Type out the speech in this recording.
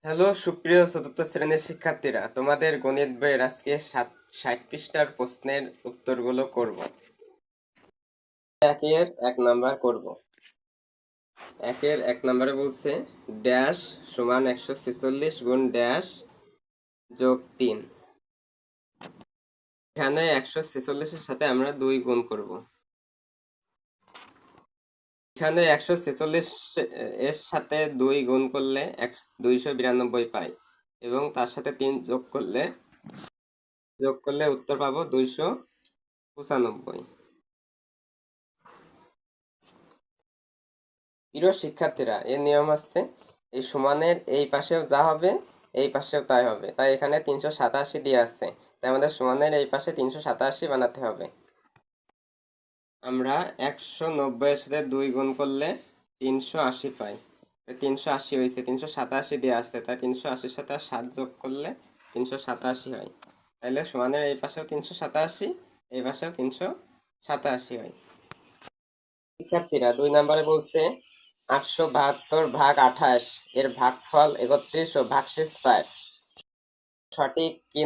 Hello সুপ্রিয় চতুর্থ শ্রেণীর শিক্ষার্থীরা, তোমাদের গণিত বইয়ের আজকে 60 পৃষ্ঠার প্রশ্নের উত্তরগুলো করব। একের 1 নাম্বার করব। একের 1 নাম্বারে বলছে ড্যাশ সমান 146 গুণ ড্যাশ যোগ 3। এখানে 146-এর সাথে আমরা 2 গুণ করব। এখানে 146 এর সাথে 2 গুণ করলে 292 পাই, এবং তার সাথে 3 যোগ করলে উত্তর পাবো 295। প্রিয় শিক্ষার্থীরা, এর নিয়ম হচ্ছে এই সমানের এই পাশেও যা হবে এই পাশেও তাই হবে, তাই এখানে 387 দিয়ে আসছে, তাই আমাদের সমানের এই পাশে 387 বানাতে হবে। আমরা 190-এর সাথে 2 গুণ করলে 380 পাই। 380 হয়েছে, 387 দিয়ে আসছে, তাই 380-র সাথে 7 যোগ করলে 387 হয়। তাহলে সমানের এই পাশেও 387, এই পাশেও 387 হয়। শিক্ষার্থীরা 2 নম্বরে বলছে 872 ভাগ 28 এর ভাগফল 31 ও ভাগশেষ 4 সঠিক কি